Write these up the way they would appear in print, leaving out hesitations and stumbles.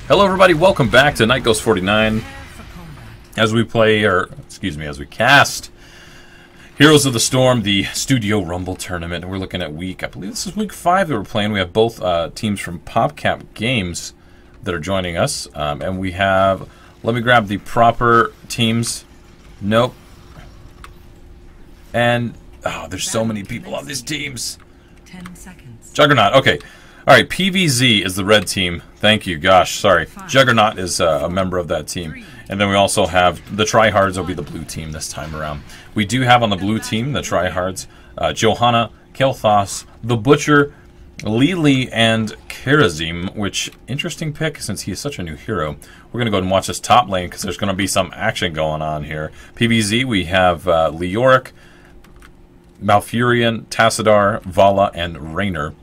Hello everybody, welcome back to Night Ghost 49 as we play, or excuse me, as we cast Heroes of the Storm, the Studio Rumble Tournament. And we're looking at I believe this is week 5 that we're playing. We have both teams from Popcap Games that are joining us. And we have, let me grab the proper teams. Nope. And, oh, there's so many people on these teams. 10 seconds. Juggernaut, okay. Alright, PvZ is the red team. Thank you, gosh, sorry. Juggernaut is a member of that team. And then we also have the TryHards will be the blue team this time around. We do have on the blue team, the TryHards, Johanna, Kelthos, the Butcher, Lily, and Karazim, which, interesting pick since he is such a new hero. We're going to go ahead and watch this top lane because there's going to be some action going on here. PvZ, we have Leoric, Malfurion, Tassadar, Vala, and Raynor.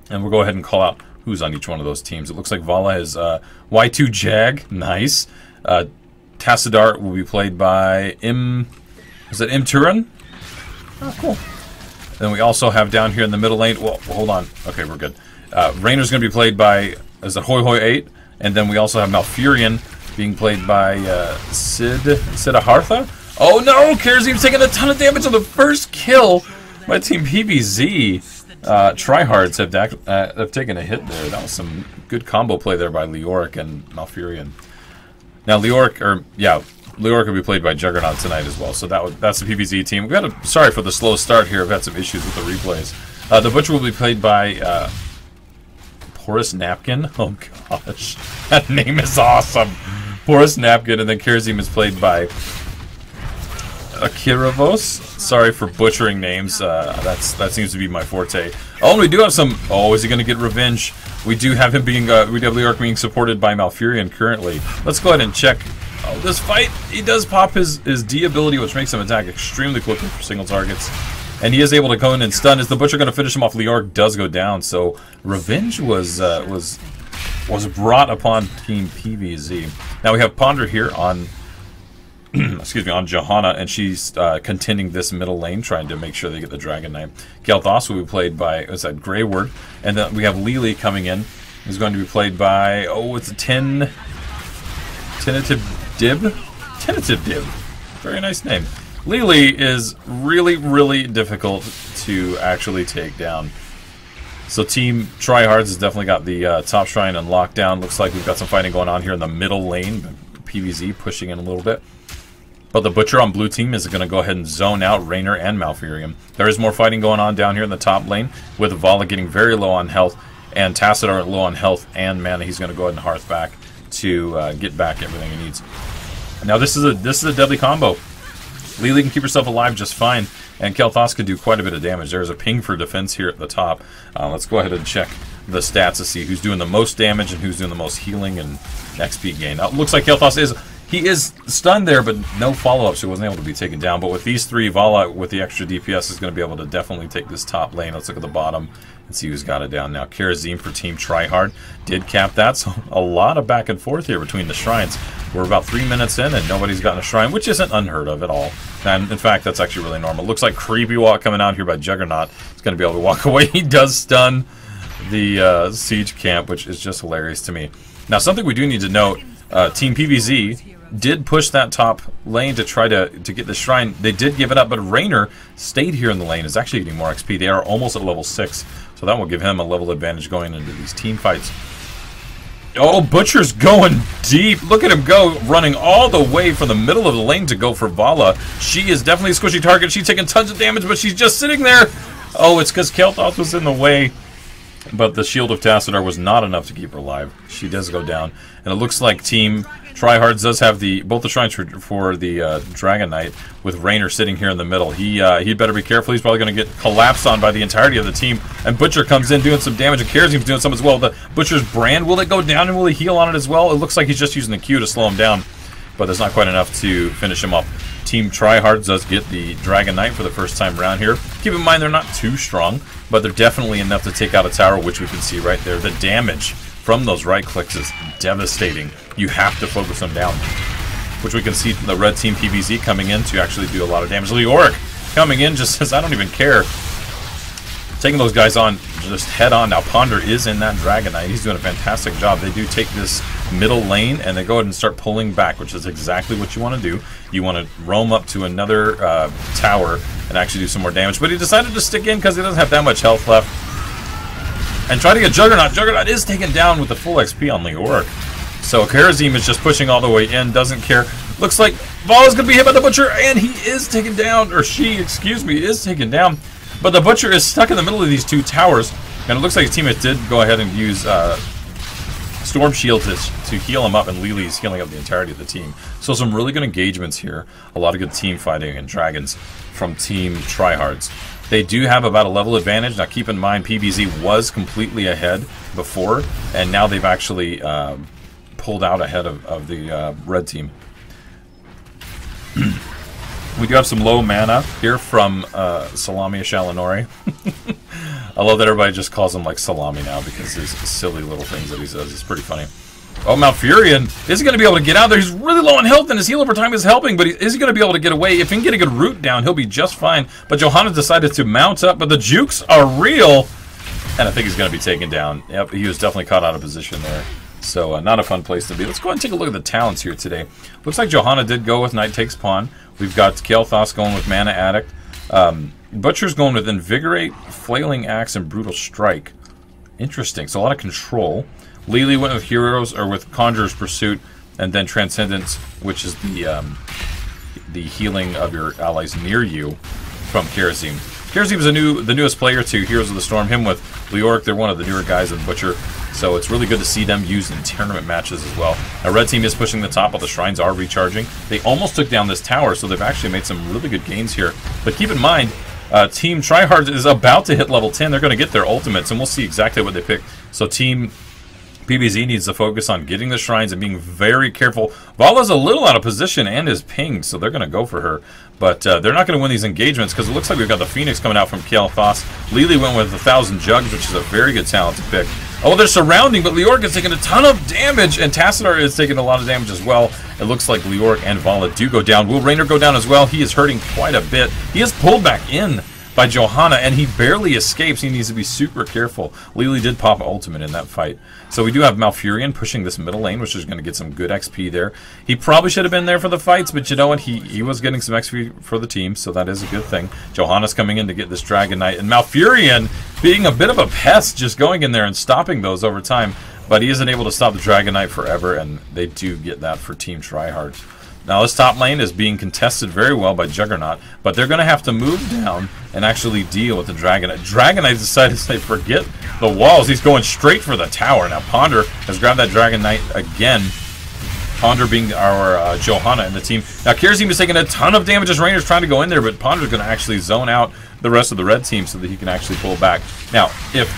And we'll go ahead and call out who's on each one of those teams. It looks like Vala is Y2 Jag, nice. Tassadar will be played by is it Turin? Oh, cool. Then we also have down here in the middle lane, well, hold on. Okay, we're good. Raynor's going to be played by, is it Hoi Hoi 8? And then we also have Malfurion being played by Siddhartha. Oh no, Karazim's taking a ton of damage on the first kill by Team PvZ. TryHards have taken a hit there. That was some good combo play there by Leoric and Malfurion. Now Leoric will be played by Juggernaut tonight as well. So that's the PvZ team. Sorry for the slow start here. I've had some issues with the replays. The Butcher will be played by Porous Napkin. Oh gosh, that name is awesome. Porous Napkin, and then Karazim is played by Akiravos. Sorry for butchering names. That seems to be my forte. Oh, and we do have some. Oh, is he going to get revenge? We do have him being Leoric being supported by Malfurion currently. Let's go ahead and check. Oh, this fight, he does pop his D ability, which makes him attack extremely quickly for single targets, and he is able to go in and stun. Is the Butcher going to finish him off? Leoric does go down, so revenge was brought upon Team PvZ. Now we have Ponder here on. Excuse me, on Johanna, and she's contending this middle lane, trying to make sure they get the Dragon Knight. Kelthos will be played by, what's that, Greyward, and then we have Lily coming in, who's going to be played by, oh, it's a Tentative Dib? Tentative Dib. Very nice name. Lily is really, really difficult to actually take down. So Team TryHards has definitely got the top shrine on lockdown. Looks like we've got some fighting going on here in the middle lane. PvZ pushing in a little bit. But the Butcher on blue team is going to go ahead and zone out Raynor and Malfurion. There is more fighting going on down here in the top lane, with Vala getting very low on health, and Tassadar low on health and mana. He's going to go ahead and hearth back to get back everything he needs. Now this is a deadly combo. Lily can keep herself alive just fine, and Kelthos can do quite a bit of damage. There's a ping for defense here at the top. Let's go ahead and check the stats to see who's doing the most damage and who's doing the most healing and XP gain. Now it looks like Kelthos is stunned there, but no follow-up, so he wasn't able to be taken down. But with these three, Vala with the extra DPS is going to be able to definitely take this top lane. Let's look at the bottom and see who's got it down now. Karazim for Team TryHard did cap that, so a lot of back and forth here between the shrines. We're about 3 minutes in, and nobody's gotten a shrine, which isn't unheard of at all. And in fact, that's actually really normal. Looks like Creepy Walk coming out here by Juggernaut. He's going to be able to walk away. He does stun the siege camp, which is just hilarious to me. Now, something we do need to note, Team PvZ did push that top lane to try to get the shrine. They did give it up, but Raynor stayed here in the lane, is actually getting more XP. They are almost at level 6, so that will give him a level advantage going into these team fights. Oh, Butcher's going deep. Look at him go, running all the way from the middle of the lane to go for Vala. She is definitely a squishy target. She's taking tons of damage, but she's just sitting there. Oh, it's because Kelthos was in the way. But the Shield of Tassadar was not enough to keep her alive. She does go down. And it looks like Team TryHards does have both the shrines for the Dragon Knight, with Raynor sitting here in the middle. He'd better be careful. He's probably going to get collapsed on by the entirety of the team. And Butcher comes in doing some damage, and Karazim's doing some as well. The Butcher's brand, will it go down, and will he heal on it as well? It looks like he's just using the Q to slow him down, but there's not quite enough to finish him off. Team TryHards does get the Dragon Knight for the first time around here. Keep in mind, they're not too strong, but they're definitely enough to take out a tower, which we can see right there. The damage from those right clicks is devastating. You have to focus them down, which we can see the red team PvZ coming in to actually do a lot of damage. Leoric coming in just says, I don't even care. Taking those guys on just head on. Now Ponder is in that Dragon Knight. He's doing a fantastic job. They do take this middle lane and they go ahead and start pulling back, which is exactly what you want to do. You want to roam up to another tower and actually do some more damage. But he decided to stick in because he doesn't have that much health left. And try to get Juggernaut. Juggernaut is taken down with the full XP on Leoric. So Karazim is just pushing all the way in, doesn't care. Looks like Vala's going to be hit by the Butcher, and he is taken down, or she, excuse me, is taken down. But the Butcher is stuck in the middle of these two towers, and it looks like his teammate did go ahead and use Storm Shield to heal him up, and Lily's healing up the entirety of the team. So some really good engagements here. A lot of good team fighting and Dragons from Team TryHards. They do have about a level advantage. Now keep in mind, PvZ was completely ahead before, and now they've actually pulled out ahead of the red team. We do have some low mana here from Salami Shalinori. I love that everybody just calls him like Salami now because his silly little things that he says. It's pretty funny. Oh, Malfurion isn't going to be able to get out there. He's really low on health, and his heal over time is helping, but is he going to be able to get away? If he can get a good root down, he'll be just fine. But Johanna decided to mount up, but the jukes are real, and I think he's going to be taken down. Yep, he was definitely caught out of position there. So not a fun place to be. Let's go ahead and take a look at the talents here today. Looks like Johanna did go with Knight Takes Pawn. We've got Kael'thas going with Mana Addict. Butcher's going with Invigorate, Flailing Axe, and Brutal Strike. Interesting. So a lot of control. Lily went with Heroes, or with Conjurer's Pursuit, and then Transcendence, which is the healing of your allies near you from Karazim. Karazim is the newest player to Heroes of the Storm. Him with Leoric, they're one of the newer guys in Butcher. So it's really good to see them used in tournament matches as well. Now red team is pushing the top, while the shrines are recharging. They almost took down this tower, so they've actually made some really good gains here. But keep in mind, Team TryHards is about to hit level 10. They're going to get their ultimates, and we'll see exactly what they pick. So Team PvZ needs to focus on getting the shrines and being very careful. Vala's a little out of position and is pinged, so they're going to go for her. But they're not going to win these engagements because it looks like we've got the Phoenix coming out from Kael'thas. Lily went with 1,000 Jugs, which is a very good talent to pick. Oh, they're surrounding, but Leoric is taking a ton of damage, and Tassadar is taking a lot of damage as well. It looks like Leoric and Vala do go down. Will Raynor go down as well? He is hurting quite a bit. He is pulled back in by Johanna, and he barely escapes. He needs to be super careful. Lily did pop ultimate in that fight. So we do have Malfurion pushing this middle lane, which is going to get some good XP there. He probably should have been there for the fights, but you know what? He was getting some XP for the team, so that is a good thing. Johanna's coming in to get this Dragon Knight, and Malfurion being a bit of a pest, just going in there and stopping those over time. But he isn't able to stop the Dragon Knight forever, and they do get that for Team TryHards. Now this top lane is being contested very well by Juggernaut, but they're going to have to move down and actually deal with the Dragon Knight. Dragon Knight decided to say, forget the walls. He's going straight for the tower. Now Ponder has grabbed that Dragon Knight again. Ponder being our Johanna in the team. Now Karazim is taking a ton of damage as Rainer's trying to go in there, but Ponder's going to actually zone out the rest of the red team so that he can actually pull back. Now, if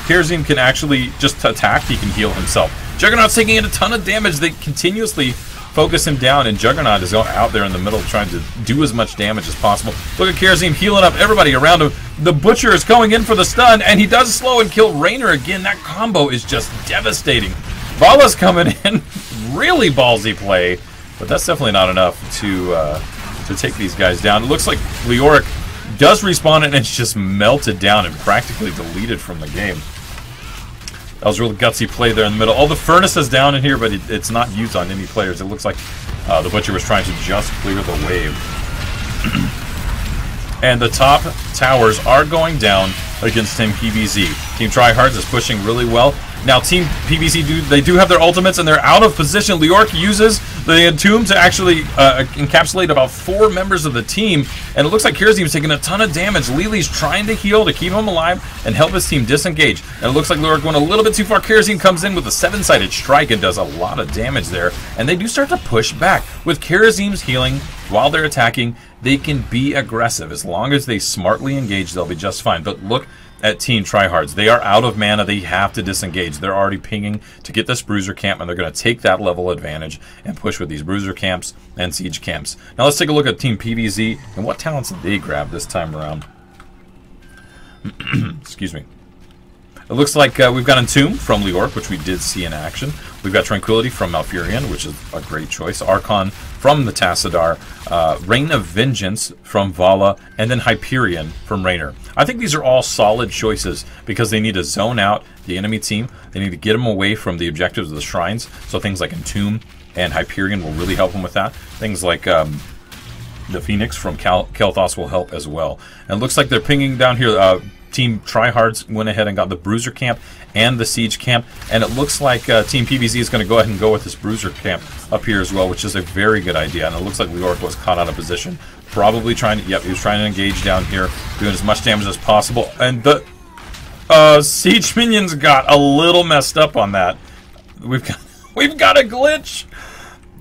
Karazim can actually just attack, he can heal himself. Juggernaut's taking in a ton of damage. They continuously focus him down, and Juggernaut is out there in the middle trying to do as much damage as possible. Look at Karazim healing up everybody around him. The Butcher is going in for the stun, and he does slow and kill Raynor again. That combo is just devastating. Vala's coming in. Really ballsy play, but that's definitely not enough to take these guys down. It looks like Leoric does respawn, and it's just melted down and practically deleted from the game. That was a really gutsy play there in the middle. Oh, the Furnace is down in here, but it's not used on any players. It looks like the Butcher was trying to just clear the wave. And the top towers are going down against Team PvZ. Team TryHards is pushing really well. Now Team PvZ, they do have their ultimates, and they're out of position. Leoric uses the Entomb to actually encapsulate about 4 members of the team, and it looks like Karazim's taking a ton of damage. Lily's trying to heal to keep him alive and help his team disengage. And it looks like Leoric went a little bit too far. Karazim comes in with a 7-sided strike and does a lot of damage there, and they do start to push back. With Karazim's healing while they're attacking, they can be aggressive. As long as they smartly engage, they'll be just fine. But look at Team TryHards. They are out of mana. They have to disengage. They're already pinging to get this Bruiser Camp, and they're going to take that level advantage and push with these Bruiser Camps and Siege Camps. Now let's take a look at Team PvZ and what talents did they grab this time around. Excuse me. It looks like we've got Entomb from Leoric, which we did see in action. We've got Tranquility from Malfurion, which is a great choice. Archon from the Tassadar. Reign of Vengeance from Vala. And then Hyperion from Raynor. I think these are all solid choices because they need to zone out the enemy team. They need to get them away from the objectives of the shrines. So things like Entomb and Hyperion will really help them with that. Things like the Phoenix from Kel'Thas will help as well. And it looks like they're pinging down here. Team TryHards went ahead and got the Bruiser camp and the Siege camp, and it looks like Team PvZ is going to go ahead and go with this Bruiser camp up here as well, which is a very good idea. And it looks like Leoric was caught out of position, probably trying to, yep, he was trying to engage down here, doing as much damage as possible. And the Siege minions got a little messed up on that. We've got a glitch.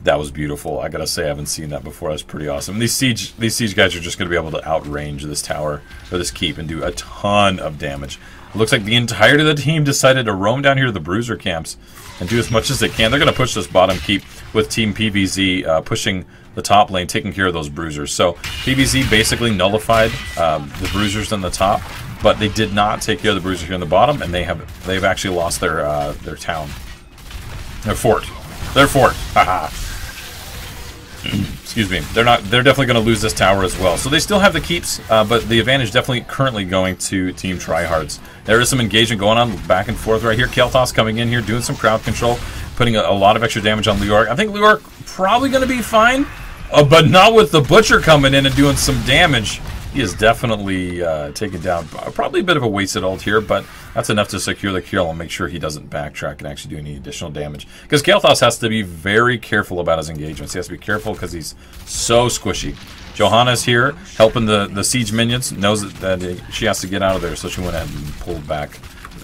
That was beautiful. I gotta say, I haven't seen that before. That's pretty awesome. These siege guys are just gonna be able to outrange this tower or this keep and do a ton of damage. It looks like the entirety of the team decided to roam down here to the Bruiser camps and do as much as they can. They're gonna push this bottom keep with Team PvZ pushing the top lane, taking care of those Bruisers. So PvZ basically nullified the Bruisers in the top, but they did not take care of the Bruisers here in the bottom, and they've actually lost their town, their fort, Haha. Excuse me. They're definitely going to lose this tower as well. So they still have the keeps, but the advantage definitely currently going to Team TryHards. There is some engagement going on back and forth right here. Kel'Thas coming in here, doing some crowd control, putting a lot of extra damage on Leoric. I think Leoric probably going to be fine, but not with the Butcher coming in and doing some damage. He is definitely taken down. Probably a bit of a wasted ult here, but that's enough to secure the kill and make sure he doesn't backtrack and actually do any additional damage. Because Kel'Thas has to be very careful about his engagements. He has to be careful because he's so squishy. Johanna's here helping the siege minions. Knows that she has to get out of there, so she went ahead and pulled back.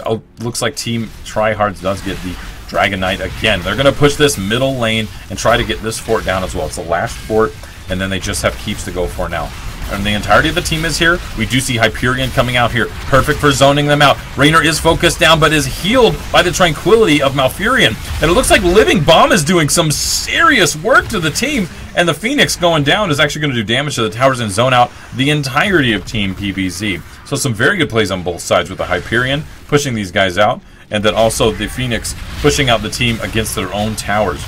Oh, looks like Team TryHards does get the Dragon Knight again. They're going to push this middle lane and try to get this fort down as well. It's the last fort, and then they just have keeps to go for now. And the entirety of the team is here. We do see Hyperion coming out here. Perfect for zoning them out. Raynor is focused down, but is healed by the Tranquility of Malfurion. And it looks like Living Bomb is doing some serious work to the team. And the Phoenix going down is actually going to do damage to the towers and zone out the entirety of Team PvZ. So some very good plays on both sides with the Hyperion pushing these guys out. And then also the Phoenix pushing out the team against their own towers.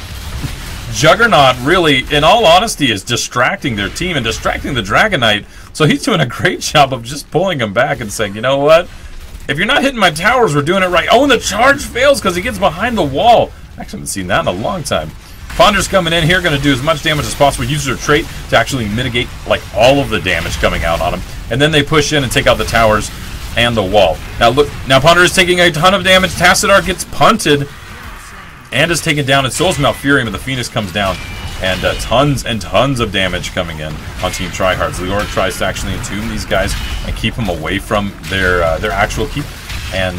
Juggernaut really, in all honesty, is distracting their team and distracting the Dragon Knight. So he's doing a great job of just pulling him back and saying, you know what? If you're not hitting my towers, we're doing it right. Oh, and the charge fails because he gets behind the wall. I actually haven't seen that in a long time. Ponder's coming in here, going to do as much damage as possible. Use their trait to actually mitigate like all of the damage coming out on him. And then they push in and take out the towers and the wall. Now look, now Ponder is taking a ton of damage. Tassadar gets punted and is taken down, and so is Malfurion, but the Phoenix comes down, and tons and tons of damage coming in on Team TryHards. Leoric tries to actually entomb these guys and keep them away from their actual keep, and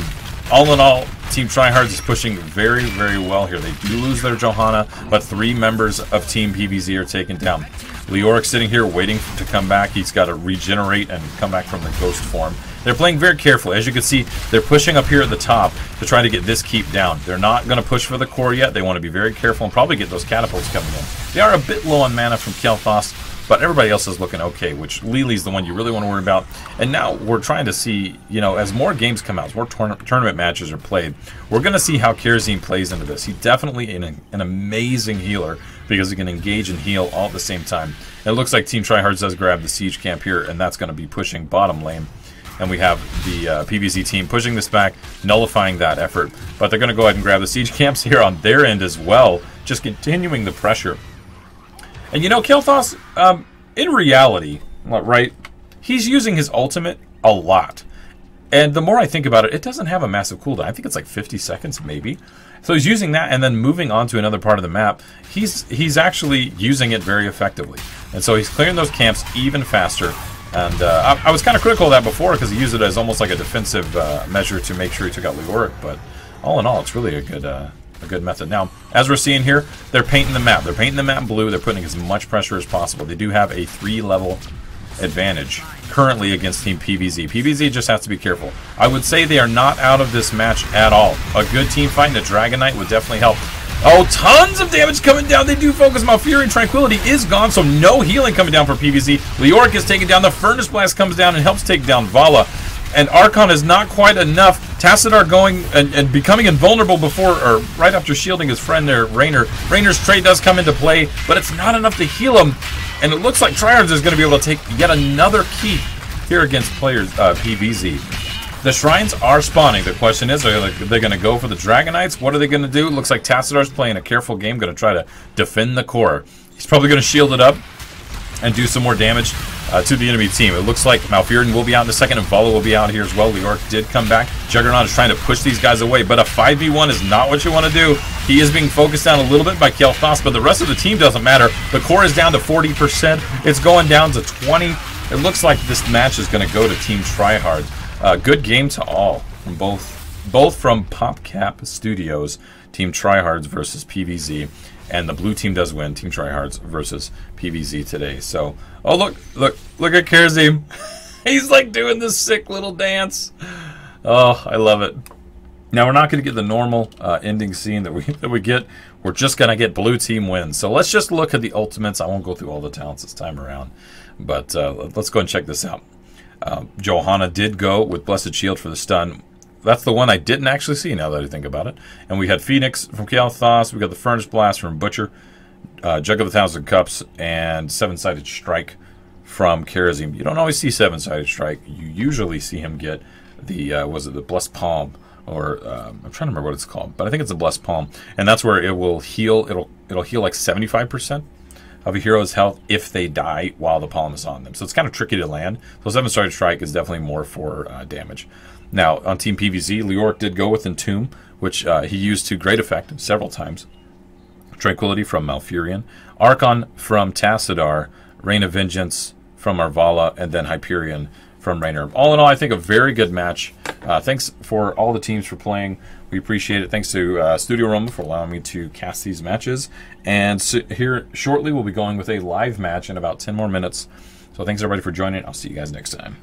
all in all, Team TryHards is pushing very, very well here. They do lose their Johanna, but 3 members of Team PvZ are taken down. Leoric sitting here waiting to come back. He's got to regenerate and come back from the ghost form. They're playing very carefully. As you can see, they're pushing up here at the top to try to get this keep down. They're not going to push for the core yet. They want to be very careful and probably get those catapults coming in. They are a bit low on mana from Kel'Thas, but everybody else is looking okay, which Lily's the one you really want to worry about. And now we're trying to see, you know, as more games come out, as more tournament matches are played, we're going to see how Kerosene plays into this. He's definitely an amazing healer because he can engage and heal all at the same time. And it looks like Team TryHards does grab the siege camp here, and that's going to be pushing bottom lane. And we have the PvZ team pushing this back, nullifying that effort. But they're going to go ahead and grab the siege camps here on their end as well, just continuing the pressure. And you know, Kel'Thas, in reality, right, he's using his ultimate a lot. And the more I think about it, it doesn't have a massive cooldown. I think it's like 50 seconds, maybe. So he's using that and then moving on to another part of the map. He's actually using it very effectively. And so he's clearing those camps even faster. And I was kind of critical of that before because he used it as almost like a defensive measure to make sure he took out Leoric. But all in all, it's really a good method. Now, as we're seeing here, they're painting the map. They're painting the map blue. They're putting as much pressure as possible. They do have a 3-level advantage currently against Team PvZ. PvZ just has to be careful. I would say they are not out of this match at all. A good team fight and a Dragon Knight would definitely help. Oh, tons of damage coming down. They do focus. Malfurion Tranquility is gone, so no healing coming down for PvZ. Leoric is taken down. The Furnace Blast comes down and helps take down Vala. And Archon is not quite enough Tassadar going and becoming invulnerable before or right after shielding his friend there, Raynor. Raynor's trait does come into play, but it's not enough to heal him. And it looks like TryHards is going to be able to take yet another keep here against players PvZ. The shrines are spawning. The question is, are they going to go for the Dragonites? What are they going to do? It looks like Tassadar's playing a careful game, going to try to defend the core. He's probably going to shield it up and do some more damage to the enemy team. It looks like Malfurion will be out in a second, and Vala will be out here as well. Leoric did come back. Juggernaut is trying to push these guys away, but a 5v1 is not what you want to do. He is being focused down a little bit by Kel'Thas, but the rest of the team doesn't matter. The core is down to 40%. It's going down to 20. It looks like this match is going to go to Team TryHards. Good game to all from both from Popcap Studios. Team TryHards versus PvZ. And the blue team does win, Team TryHards versus PvZ today. So, oh look at Kerzim. He's like doing this sick little dance. Oh, I love it. Now we're not going to get the normal ending scene that we get. We're just going to get blue team wins. So let's just look at the ultimates. I won't go through all the talents this time around, but let's go and check this out. Johanna did go with Blessed Shield for the stun. That's the one I didn't actually see now that I think about it. And we had Phoenix from Kel'Thas. We got the Furnace Blast from Butcher. Jug of 1,000 Cups. And Seven-Sided Strike from Kerzim. You don't always see Seven-Sided Strike. You usually see him get the, was it the Blessed Palm? Or, I'm trying to remember what it's called. But I think it's a Blessed Palm. And that's where it will heal. It'll heal like 75% of a hero's health if they die while the palm is on them. So it's kind of tricky to land. So Seven-Sided Strike is definitely more for damage. Now, on Team PvZ, Leoric did go with Entomb, which he used to great effect several times. Tranquility from Malfurion. Archon from Tassadar. Rain of Vengeance from Arvala. And then Hyperion from Raynor. All in all, I think a very good match. Thanks for all the teams for playing. We appreciate it. Thanks to Studio Roma for allowing me to cast these matches. And so here shortly, we'll be going with a live match in about 10 more minutes. So thanks, everybody, for joining. I'll see you guys next time.